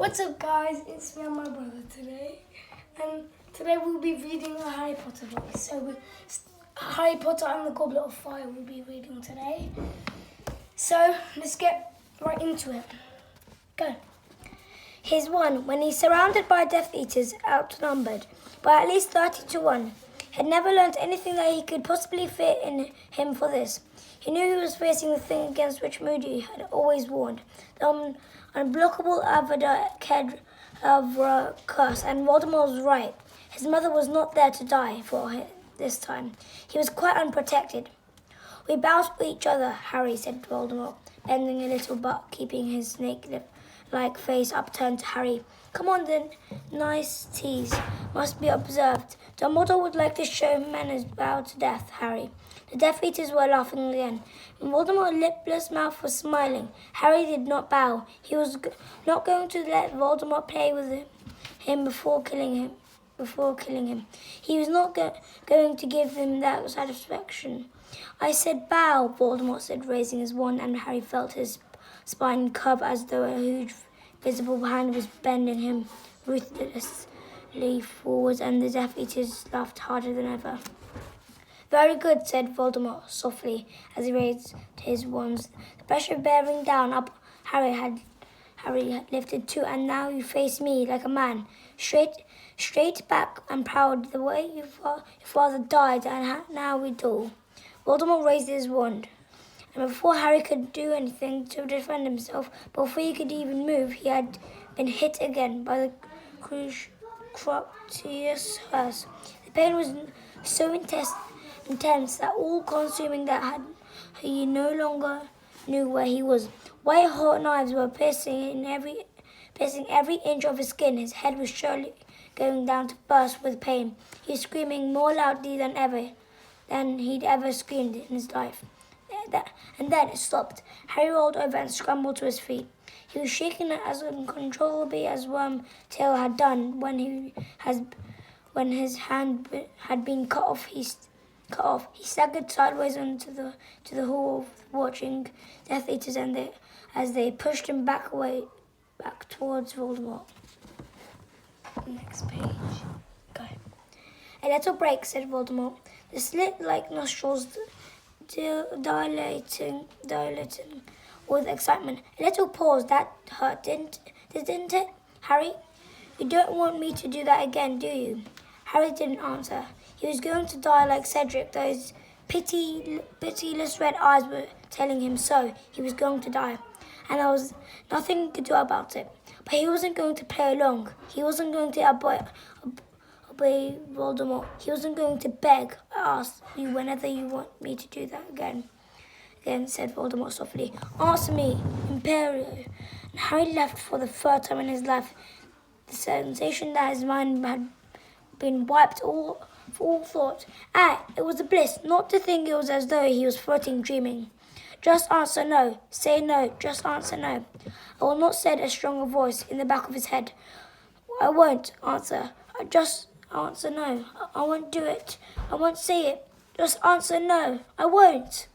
What's up, guys? It's me and my brother today, and today we'll be reading a Harry Potter book. Harry Potter and the Goblet of Fire we'll be reading today. So let's get right into it. Go. Here's one. When he's surrounded by Death Eaters, outnumbered by at least 30 to 1, had never learnt anything that he could possibly fit in him for this. He knew he was facing the thing against which Moody had always warned, the unblockable Avada Kedavra curse, and Voldemort was right. His mother was not there to die for him this time. He was quite unprotected. We bow to each other, Harry, said Voldemort, bending a little but keeping his snake-like face upturned to Harry. Come on then, niceties must be observed. Dumbledore would like to show manners. Bow to death, Harry. The Death Eaters were laughing again. Voldemort's lipless mouth was smiling. Harry did not bow. He was not going to let Voldemort play with him before killing him. He was not going to give him that satisfaction. I said bow, Voldemort said, raising his wand, and Harry felt his spine curve as though a huge visible hand was bending him ruthlessly forwards, and the Death Eaters laughed harder than ever. Very good, said Voldemort softly as he raised his wands. The pressure bearing down up Harry had lifted too, and now you face me like a man, straight back and proud, the way your father died, and now we do. Voldemort raised his wand, and before Harry could do anything to defend himself, before he could even move, he had been hit again by the Crucius curse. The pain was so intense that all-consuming that he no longer knew where he was. White-hot knives were piercing every inch of his skin. His head was surely going down to burst with pain. He was screaming more loudly than he'd ever screamed in his life. And then it stopped. Harry rolled over and scrambled to his feet. He was shaking as uncontrollably as Wormtail had done when his hand had been cut off. He staggered sideways into the hall, watching Death Eaters as they pushed him back towards Voldemort. Next page. Go. A little break, said Voldemort. The slit-like nostrils dilating with excitement. A little pause. That hurt, didn't it, Harry? You don't want me to do that again, do you? Harry didn't answer. He was going to die like Cedric. Those pitiless red eyes were telling him so. He was going to die, and there was nothing he could do about it. But he wasn't going to play along. He wasn't going to obey Voldemort. He wasn't going to beg, ask you whenever you want me to do that again, said Voldemort softly. Answer me, Imperio. And Harry left for the third time in his life. The sensation that his mind had been wiped for all thought. It was a bliss, not to think it was as though he was floating, dreaming. Just answer no. Say no. Just answer no. I will not, said a stronger voice in the back of his head. I won't answer. Just answer no. I won't do it. I won't say it. Just answer no. I won't.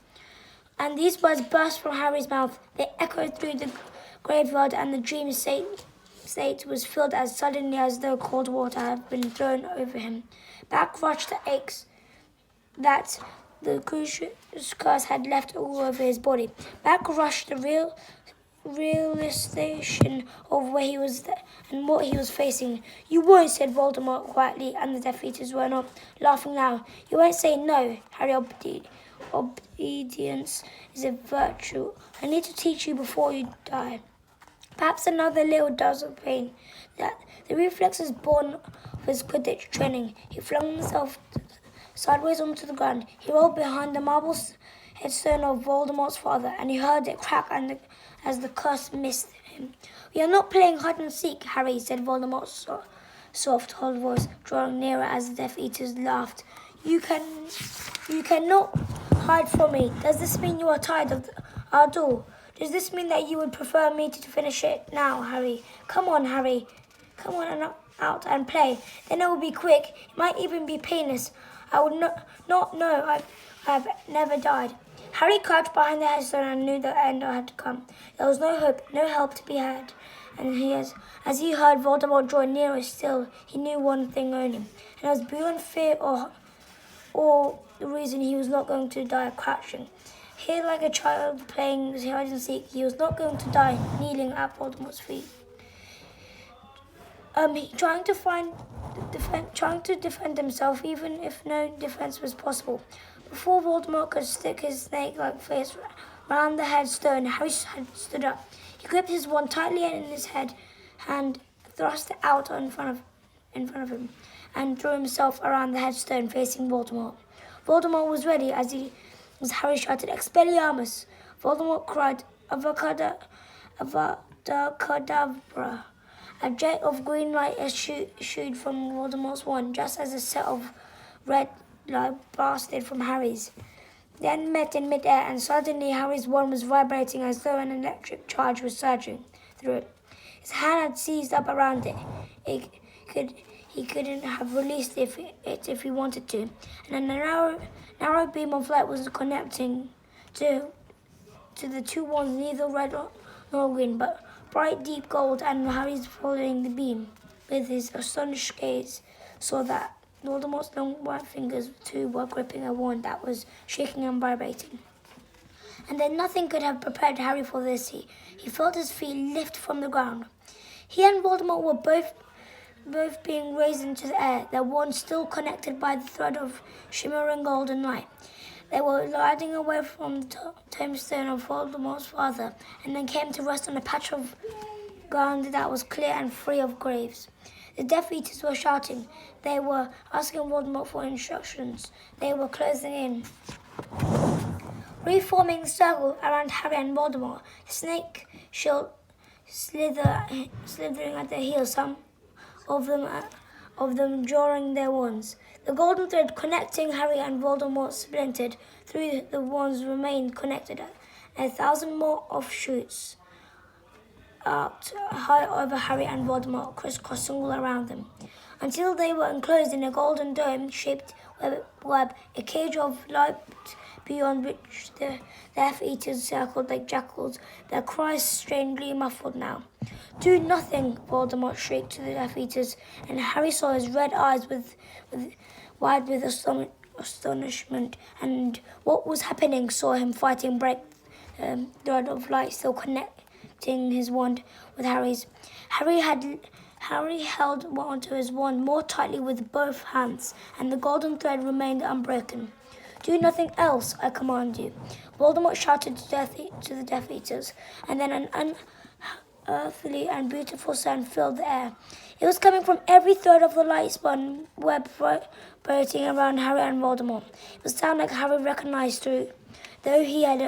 And these words burst from Harry's mouth. They echoed through the graveyard, and the dream state was filled as suddenly as though cold water had been thrown over him. Back rushed the aches that the Crucius curse had left all over his body. Back rushed the realization of where he was and what he was facing. You won't, said Voldemort quietly, and the Death Eaters were not laughing now. You won't say no, Harry. Obedience is a virtue. I need to teach you before you die. Perhaps another little dose of pain. That the reflexes born of his Quidditch training. He flung himself sideways onto the ground. He rolled behind the marble headstone of Voldemort's father, and he heard it crack as the curse missed him. We are not playing hide and seek, Harry, said Voldemort's soft, cold voice, drawing nearer as the Death Eaters laughed. You cannot hide from me. Does this mean you are tired of our duel? Does this mean that you would prefer me to finish it now, Harry? Come on, Harry. Come on out and play. Then it will be quick. It might even be painless. I would not know I've never died. Harry crouched behind the headstone and knew the end had come. There was no hope, no help to be had. and as he heard Voldemort draw nearer still, he knew one thing only, and it was beyond fear or the reason he was not going to die crouching. Here, like a child playing hide and seek, he was not going to die kneeling at Voldemort's feet. Trying to defend himself, even if no defense was possible. Before Voldemort could stick his snake-like face round the headstone, Harry had stood up. He gripped his wand tightly in his hand, thrust it out in front of him, and drew himself around the headstone, facing Voldemort. Voldemort was ready as Harry shouted, "Expelliarmus!" Voldemort cried, "Avada Kedavra!" A jet of green light issued from Voldemort's wand, just as a set of red light blasted from Harry's. Then met in mid-air, and suddenly Harry's wand was vibrating as though an electric charge was surging through it. His hand had seized up around it. He couldn't have released it if he wanted to, and a narrow beam of light was connecting to the two wands, neither red nor green, but bright deep gold, and Harry's following the beam with his astonished gaze saw that Voldemort's long white fingers too were gripping a wand that was shaking and vibrating. And then nothing could have prepared Harry for this. He felt his feet lift from the ground. He and Voldemort were both being raised into the air, their wands still connected by the thread of shimmering golden light. They were gliding away from the tombstone of Voldemort's father, and then came to rest on a patch of ground that was clear and free of graves. The Death Eaters were shouting. They were asking Voldemort for instructions. They were closing in, reforming the circle around Harry and Voldemort, the snake shield slithering at their heels, some of them drawing their wands. The golden thread connecting Harry and Voldemort splintered. Through the wands remained connected 1,000 more offshoots arced high over Harry and Voldemort, crisscrossing all around them, until they were enclosed in a golden dome-shaped web, a cage of light beyond which the Death Eaters circled like jackals, their cries strangely muffled now. "Do nothing!" Voldemort shrieked to the Death Eaters, and Harry saw his red eyes wide with astonishment, and what was happening saw him fighting break thread of light still connecting his wand with Harry's. Harry held onto his wand more tightly with both hands, and the golden thread remained unbroken. "Do nothing else, I command you," Voldemort shouted to the Death Eaters, and then an unearthly and beautiful sound filled the air. It was coming from every thread of the light-spun web vibrating around Harry and Voldemort. It was a sound like Harry recognized though he had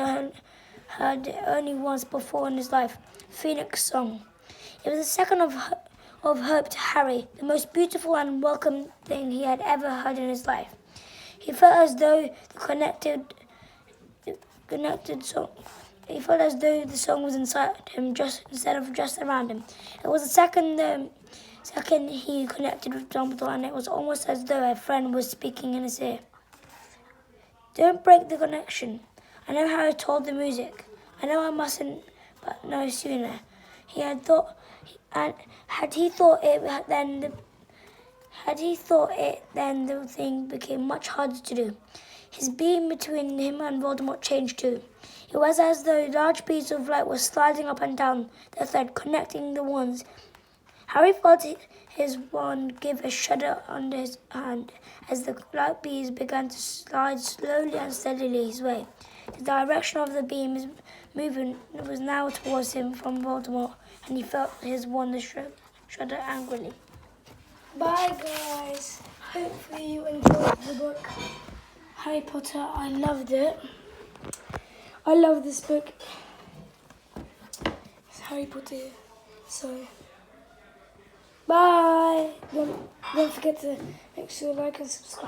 heard it only once before in his life. Phoenix song. It was a second of hope to Harry, the most beautiful and welcome thing he had ever heard in his life. He felt as though the connected song. He felt as though the song was inside him, instead of just around him. It was the second he connected with Dumbledore, and it was almost as though a friend was speaking in his ear. "Don't break the connection. I know how I told the music. I know I mustn't, but no sooner." He had thought, and had he thought it, then the thing became much harder to do. His beam between him and Voldemort changed too. It was as though large beads of light were sliding up and down the thread, connecting the wands. Harry felt his wand give a shudder under his hand as the light beads began to slide slowly and steadily his way. The direction of the beam's movement was now towards him from Voldemort, and he felt his wand shudder angrily. Bye guys. Hopefully you enjoyed the book Harry Potter. I loved it. I love this book. It's Harry Potter. So bye. Don't forget to make sure to like and subscribe.